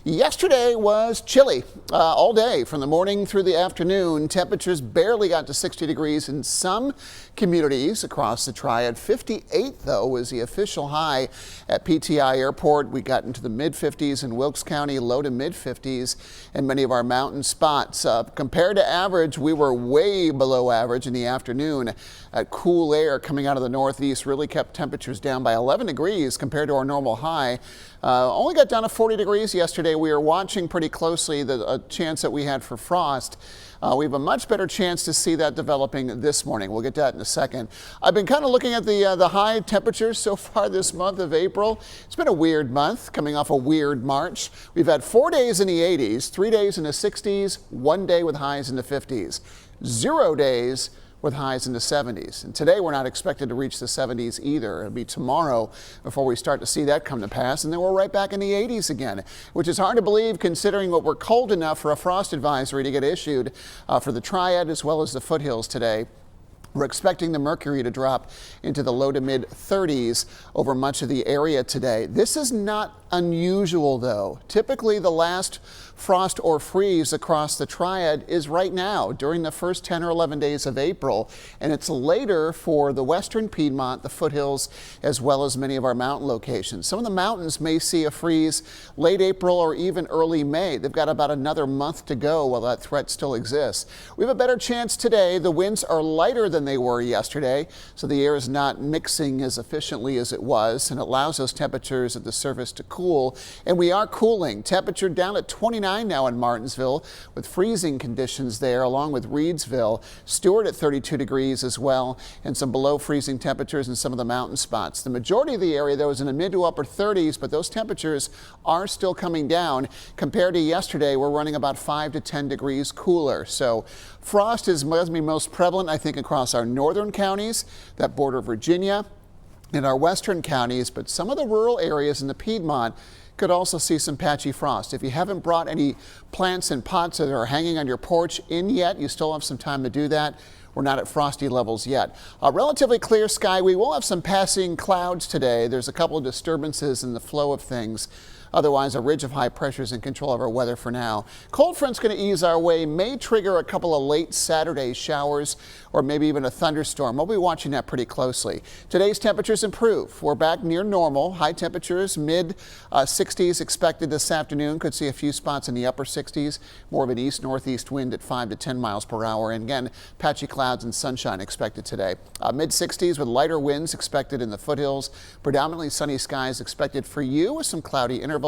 Yesterday was chilly all day from the morning through the afternoon. Temperatures barely got to 60 degrees in some communities across the Triad. 58 though was the official high at PTI Airport. We got into the mid 50s in Wilkes County, low to mid 50s in many of our mountain spots. Compared to average, we were way below average in the afternoon. Cool air coming out of the northeast really kept temperatures down by 11 degrees compared to our normal high. Only got down to 40 degrees yesterday. We are watching pretty closely the chance that we had for frost. We have a much better chance to see that developing this morning. We'll get to that in a second. I've been kind of looking at the high temperatures so far this month of April. It's been a weird month, coming off a weird March. We've had 4 days in the 80s, 3 days in the 60s, 1 day with highs in the 50s, 0 days with highs in the 70s. And today we're not expected to reach the 70s either. It'll be tomorrow before we start to see that come to pass, and then we're right back in the 80s again, which is hard to believe considering what we're cold enough for a frost advisory to get issued for the Triad as well as the foothills today. We're expecting the mercury to drop into the low to mid 30s over much of the area today. This is not unusual though. Typically the last frost or freeze across the Triad is right now during the first 10 or 11 days of April, and it's later for the western Piedmont, the foothills, as well as many of our mountain locations. Some of the mountains may see a freeze late April or even early May. They've got about another month to go while that threat still exists. We have a better chance today. The winds are lighter than they were yesterday, so the air is not mixing as efficiently as it was, and it allows those temperatures at the surface to cool, and we are cooling. Temperature down at 29 now in Martinsville with freezing conditions there, along with Reedsville. Stewart at 32 degrees as well, and some below freezing temperatures in some of the mountain spots. The majority of the area though is in the mid to upper 30s, but those temperatures are still coming down. Compared to yesterday, we're running about 5 to 10 degrees cooler. So frost is most prevalent, I think, across our northern counties that border Virginia, in our western counties, but some of the rural areas in the Piedmont could also see some patchy frost. If you haven't brought any plants and pots that are hanging on your porch in yet, you still have some time to do that. We're not at frosty levels yet. A relatively clear sky. We will have some passing clouds today. There's a couple of disturbances in the flow of things. Otherwise, a ridge of high pressure is in control of our weather for now. Cold front's going to ease our way, may trigger a couple of late Saturday showers or maybe even a thunderstorm. We'll be watching that pretty closely. Today's temperatures improve. We're back near normal. High temperatures, mid 60s expected this afternoon. Could see a few spots in the upper 60s. More of an east-northeast wind at 5 to 10 miles per hour. And again, patchy clouds and sunshine expected today. Mid 60s with lighter winds expected in the foothills. Predominantly sunny skies expected for you with some cloudy intervals.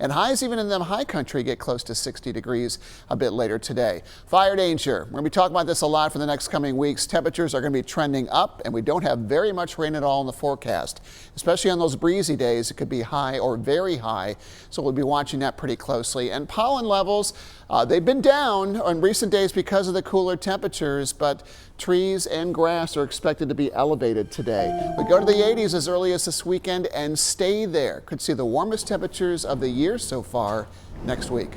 And highs even in the high country get close to 60 degrees a bit later today. Fire danger. We're going to be talking about this a lot for the next coming weeks. Temperatures are going to be trending up, and we don't have very much rain at all in the forecast. Especially on those breezy days, it could be high or very high. So we'll be watching that pretty closely. And pollen levels, they've been down on recent days because of the cooler temperatures, but trees and grass are expected to be elevated today. We go to the 80s as early as this weekend and stay there. Could see the warmest temperatures of the year so far next week.